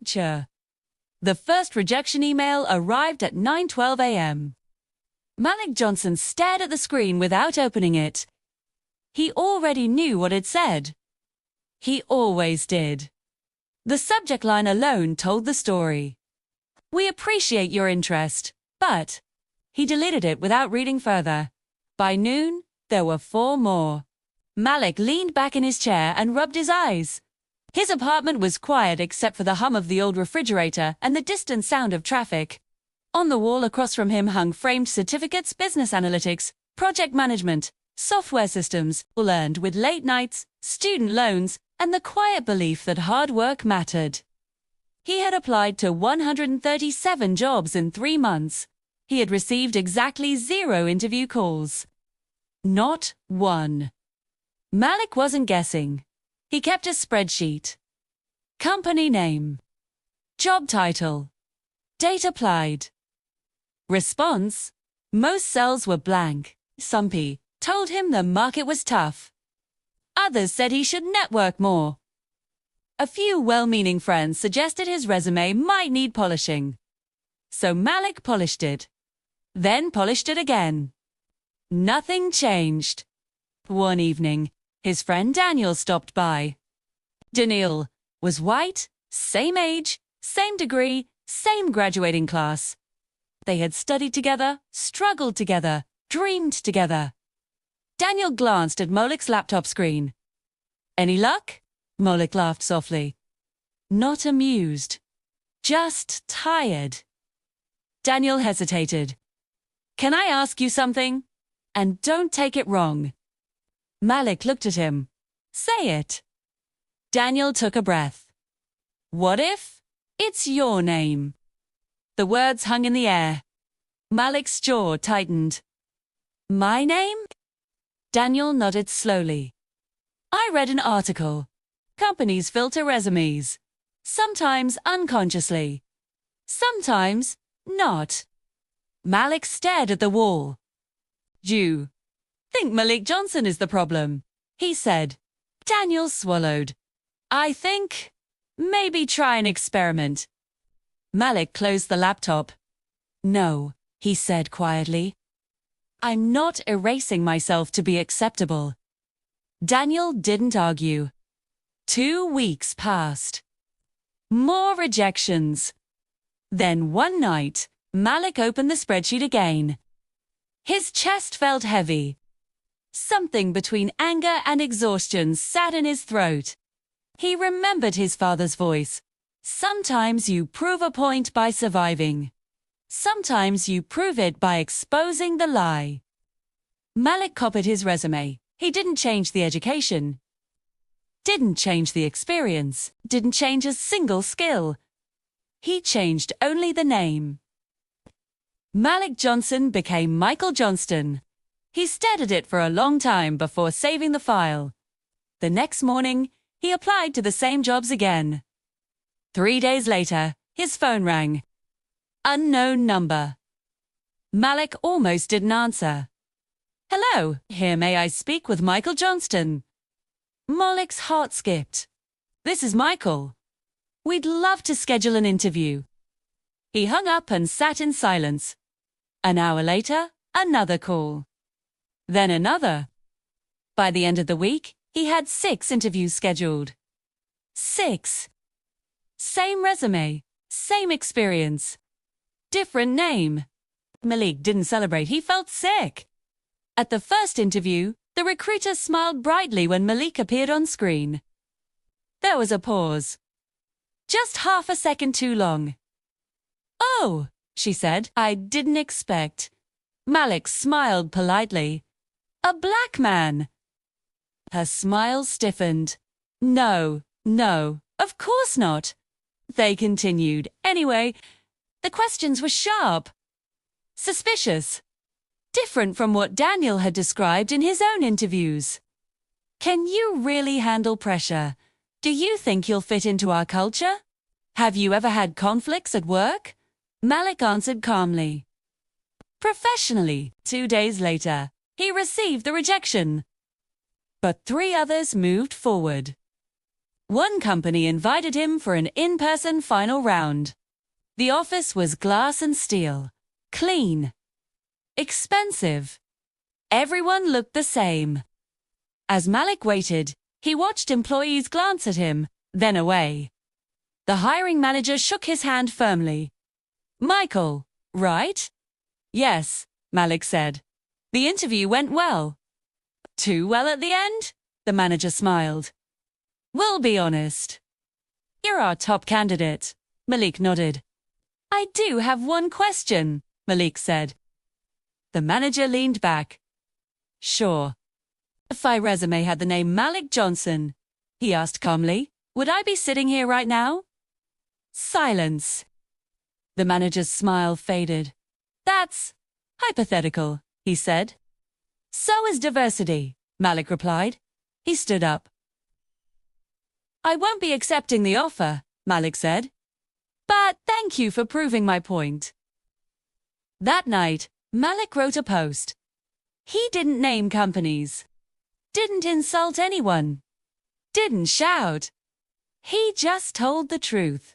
The first rejection email arrived at 9:12 a.m. Malik Johnson stared at the screen without opening it. He already knew what it said. He always did. The subject line alone told the story. "We appreciate your interest, but..." He deleted it without reading further. By noon, there were 4 more. Malik leaned back in his chair and rubbed his eyes. His apartment was quiet except for the hum of the old refrigerator and the distant sound of traffic. On the wall across from him hung framed certificates, business analytics, project management, software systems, all earned with late nights, student loans, and the quiet belief that hard work mattered. He had applied to 137 jobs in 3 months. He had received exactly 0 interview calls. Not one. Malik wasn't guessing. He kept a spreadsheet. Company name. Job title. Date applied. Response. Most cells were blank. Some people told him the market was tough. Others said he should network more. A few well-meaning friends suggested his resume might need polishing. So Malik polished it. Then polished it again. Nothing changed. One evening, his friend Daniel stopped by. Daniel was white, same age, same degree, same graduating class. They had studied together, struggled together, dreamed together. Daniel glanced at Malik's laptop screen. "Any luck?" Malik laughed softly. Not amused. Just tired. Daniel hesitated. "Can I ask you something? And don't take it wrong." Malik looked at him. "Say it." Daniel took a breath. "What if it's your name?" The words hung in the air. Malik's jaw tightened. "My name?" Daniel nodded slowly. "I read an article. Companies filter resumes. Sometimes unconsciously. Sometimes not." Malik stared at the wall. "You think Malik Johnson is the problem," he said. Daniel swallowed. "I think maybe try an experiment." Malik closed the laptop. "No," he said quietly. "I'm not erasing myself to be acceptable." Daniel didn't argue. 2 weeks passed. More rejections. Then one night, Malik opened the spreadsheet again. His chest felt heavy. Something between anger and exhaustion sat in his throat. He remembered his father's voice. "Sometimes you prove a point by surviving. Sometimes you prove it by exposing the lie." Malik copied his resume. He didn't change the education. Didn't change the experience. Didn't change a single skill. He changed only the name. Malik Johnson became Michael Johnston. He stared at it for a long time before saving the file. The next morning, he applied to the same jobs again. 3 days later, his phone rang. Unknown number. Malik almost didn't answer. "Hello, here, may I speak with Michael Johnston?" Malik's heart skipped. "This is Michael. We'd love to schedule an interview." He hung up and sat in silence. An hour later, another call. Then another. By the end of the week, he had 6 interviews scheduled. 6. Same resume, same experience. Different name. Malik didn't celebrate, he felt sick. At the first interview, the recruiter smiled brightly when Malik appeared on screen. There was a pause. Just half a second too long. "Oh," she said, "I didn't expect." Malik smiled politely. "A black man." Her smile stiffened. No, of course not." They continued. Anyway, the questions were sharp. Suspicious. Different from what Daniel had described in his own interviews. "Can you really handle pressure? Do you think you'll fit into our culture? Have you ever had conflicts at work?" Malik answered calmly. Professionally, 2 days later, he received the rejection. But 3 others moved forward. One company invited him for an in-person final round. The office was glass and steel, clean, expensive. Everyone looked the same. As Malik waited, he watched employees glance at him, then away. The hiring manager shook his hand firmly. "Michael, right?" "Yes," Malik said. "The interview went well." "Too well at the end?" the manager smiled. "We'll be honest. You're our top candidate." Malik nodded. "I do have one question," Malik said. The manager leaned back. "Sure. If my resume had the name Malik Johnson," he asked calmly, "would I be sitting here right now?" Silence. The manager's smile faded. "That's hypothetical," he said. "So is diversity," Malik replied. He stood up. "I won't be accepting the offer," Malik said. "But thank you for proving my point." That night, Malik wrote a post. He didn't name companies, didn't insult anyone, didn't shout. He just told the truth.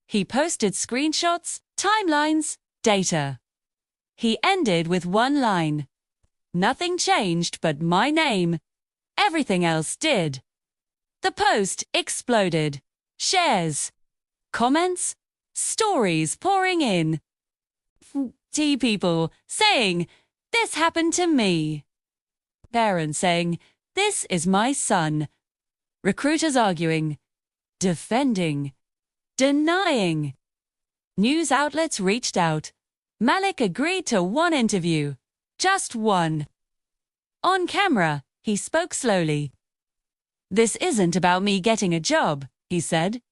He posted screenshots, timelines, data. He ended with one line. "Nothing changed but my name. Everything else did." The post exploded. Shares, comments, stories pouring in. People saying, "This happened to me." Parents saying, "This is my son." Recruiters arguing, defending, denying. News outlets reached out. Malik agreed to one interview. Just one. On camera, he spoke slowly. "This isn't about me getting a job," he said.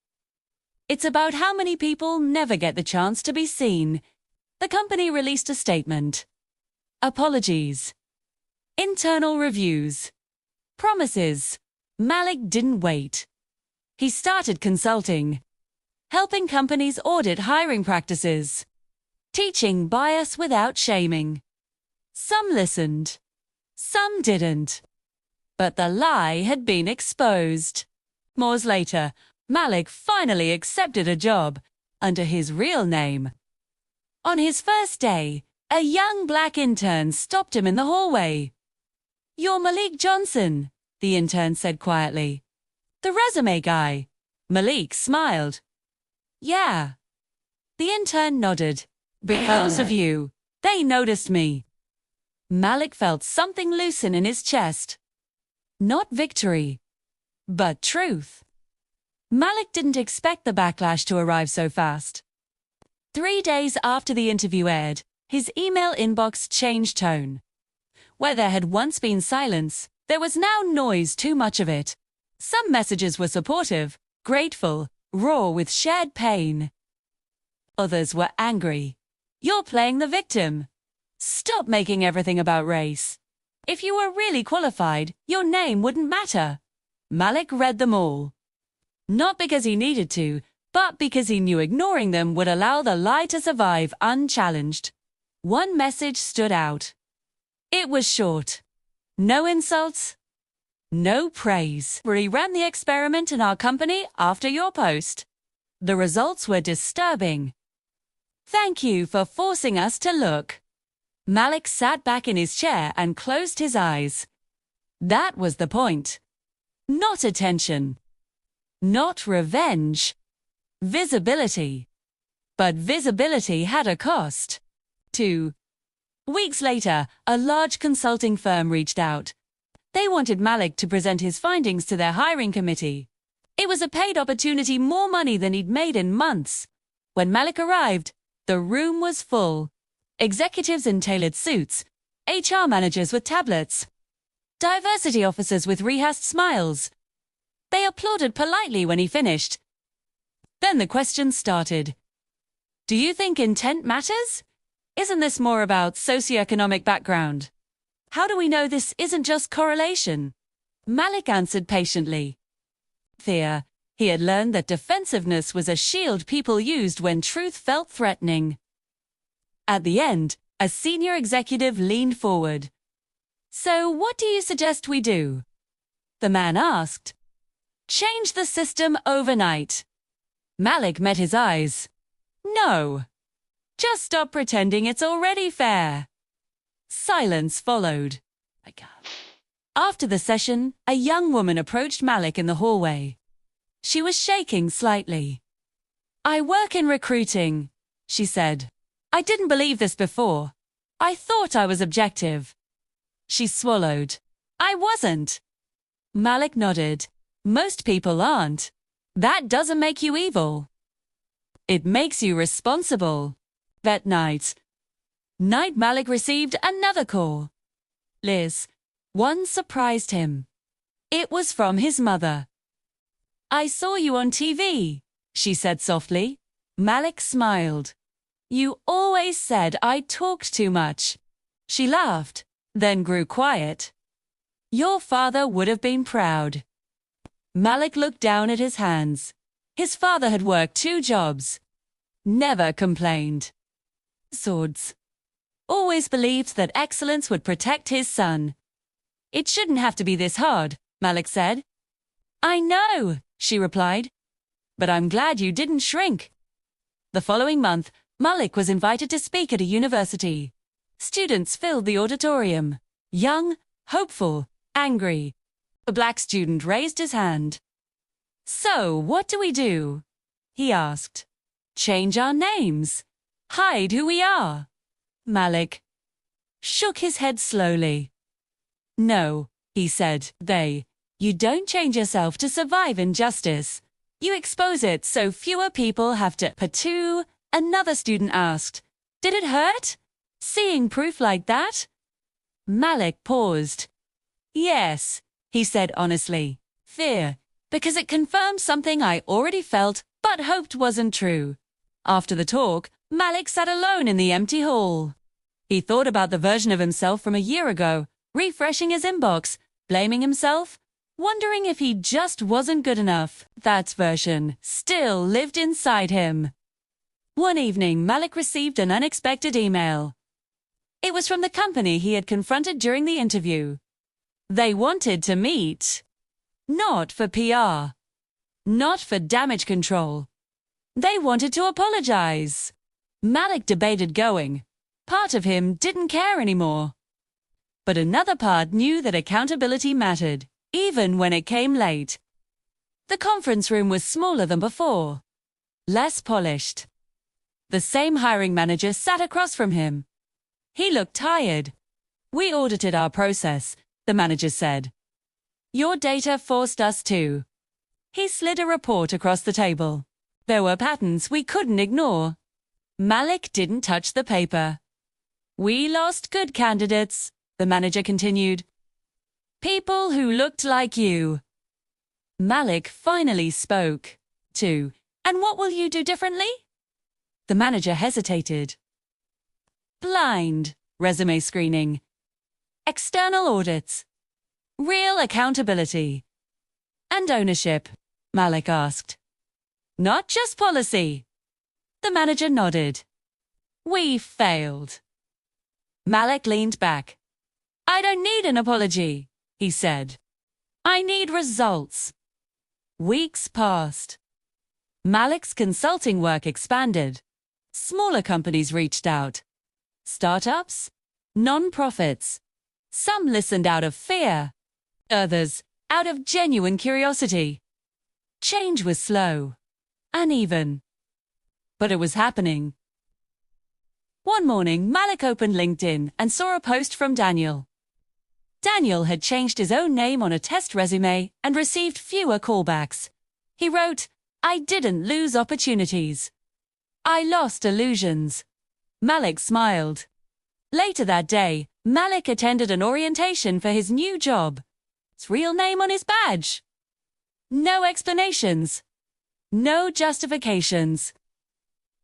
"It's about how many people never get the chance to be seen." The company released a statement. Apologies. Internal reviews. Promises. Malik didn't wait. He started consulting, helping companies audit hiring practices, teaching bias without shaming. Some listened, some didn't. But the lie had been exposed. Months later, Malik finally accepted a job under his real name. On his first day, a young black intern stopped him in the hallway. "You're Malik Johnson," the intern said quietly. "The resume guy." Malik smiled. "Yeah." The intern nodded. "Because of you, they noticed me." Malik felt something loosen in his chest. Not victory, but truth. Malik didn't expect the backlash to arrive so fast. 3 days after the interview aired, his email inbox changed tone. Where there had once been silence, there was now noise, too much of it. Some messages were supportive, grateful, raw with shared pain. Others were angry. "You're playing the victim. Stop making everything about race. If you were really qualified, your name wouldn't matter." Malik read them all. Not because he needed to, but because he knew ignoring them would allow the lie to survive unchallenged. One message stood out. It was short. "No insults, no praise. We ran the experiment in our company after your post. The results were disturbing. Thank you for forcing us to look." Malik sat back in his chair and closed his eyes. That was the point. Not attention. Not revenge. Visibility. But visibility had a cost. 2 weeks later, a large consulting firm reached out. They wanted Malik to present his findings to their hiring committee. It was a paid opportunity, more money than he'd made in months. When Malik arrived, the room was full. Executives in tailored suits, HR managers with tablets, diversity officers with rehearsed smiles. They applauded politely when he finished. Then the questions started. "Do you think intent matters? Isn't this more about socioeconomic background? How do we know this isn't just correlation?" Malik answered patiently. Fear. He had learned that defensiveness was a shield people used when truth felt threatening. At the end, a senior executive leaned forward. "So what do you suggest we do?" The man asked. Change the system overnight. Malik met his eyes. No. Just stop pretending it's already fair. Silence followed. After the session, a young woman approached Malik in the hallway. She was shaking slightly. I work in recruiting, she said. I didn't believe this before. I thought I was objective. She swallowed. I wasn't. Malik nodded. Most people aren't. That doesn't make you evil. It makes you responsible. That night, Malik received another call. Liz. One surprised him. It was from his mother. I saw you on TV, she said softly. Malik smiled. You always said I talked too much. She laughed, then grew quiet. Your father would have been proud. Malik looked down at his hands. His father had worked 2 jobs. Never complained. Swords. Always believed that excellence would protect his son. It shouldn't have to be this hard, Malik said. I know, she replied. But I'm glad you didn't shrink. The following month, Malik was invited to speak at a university. Students filled the auditorium. Young, hopeful, angry. A black student raised his hand. So, what do we do? He asked. Change our names. Hide who we are. Malik shook his head slowly. No, he said, you don't change yourself to survive injustice. You expose it so fewer people have to patoo. Another student asked, Did it hurt? Seeing proof like that? Malik paused. Yes, he said honestly. Fear, because it confirmed something I already felt but hoped wasn't true. After the talk, Malik sat alone in the empty hall. He thought about the version of himself from a year ago, refreshing his inbox, blaming himself, wondering if he just wasn't good enough. That version still lived inside him. One evening, Malik received an unexpected email. It was from the company he had confronted during the interview. They wanted to meet. Not for PR. Not for damage control. They wanted to apologize. Malik debated going. Part of him didn't care anymore. But another part knew that accountability mattered, even when it came late. The conference room was smaller than before. Less polished. The same hiring manager sat across from him. He looked tired. We audited our process, the manager said. Your data forced us to. He slid a report across the table. There were patterns we couldn't ignore. Malik didn't touch the paper. We lost good candidates, the manager continued. People who looked like you. Malik finally spoke. And what will you do differently? The manager hesitated. Blind resume screening. External audits. Real accountability. And ownership, Malik asked. Not just policy. The manager nodded. We failed. Malik leaned back. I don't need an apology, he said. I need results. Weeks passed. Malik's consulting work expanded. Smaller companies reached out. Startups, non-profits. Some listened out of fear. Others, out of genuine curiosity. Change was slow, uneven. But it was happening. One morning, Malik opened LinkedIn and saw a post from Daniel. Daniel had changed his own name on a test resume and received fewer callbacks. He wrote, I didn't lose opportunities. I lost illusions. Malik smiled. Later that day, Malik attended an orientation for his new job. His real name on his badge. No explanations. No justifications.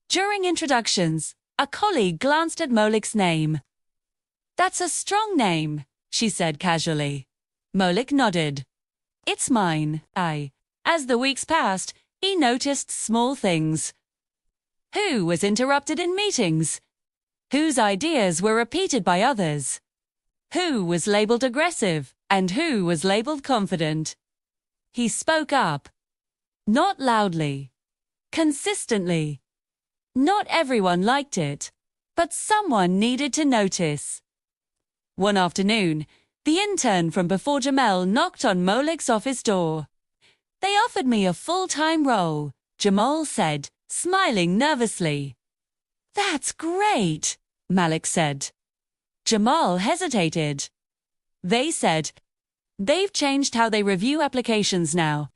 During introductions, a colleague glanced at Malik's name. That's a strong name, she said casually. Malik nodded. It's mine. As the weeks passed, he noticed small things. Who was interrupted in meetings? Whose ideas were repeated by others? Who was labeled aggressive and who was labeled confident? He spoke up. Not loudly. Consistently. Not everyone liked it, but someone needed to notice. One afternoon, the intern from before Jamal knocked on Malik's office door. They offered me a full-time role, Jamal said, smiling nervously. That's great, Malik said. Jamal hesitated. They said, they've changed how they review applications now.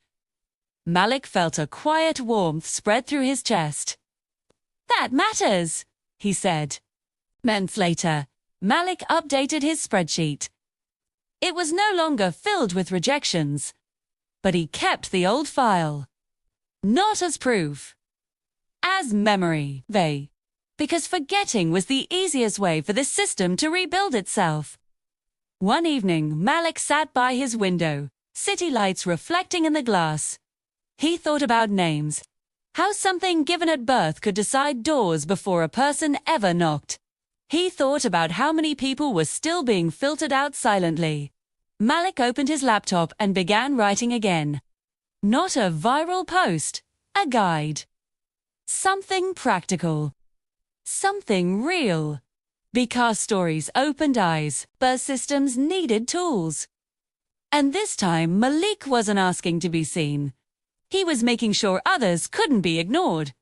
Malik felt a quiet warmth spread through his chest. That matters, he said. Months later, Malik updated his spreadsheet. It was no longer filled with rejections, but he kept the old file. Not as proof. As memory, because forgetting was the easiest way for the system to rebuild itself. One evening, Malik sat by his window, city lights reflecting in the glass. He thought about names, how something given at birth could decide doors before a person ever knocked. He thought about how many people were still being filtered out silently. Malik opened his laptop and began writing again. Not a viral post, a guide. Something practical. Something real. Because stories opened eyes, but systems needed tools. And this time, Malik wasn't asking to be seen. He was making sure others couldn't be ignored.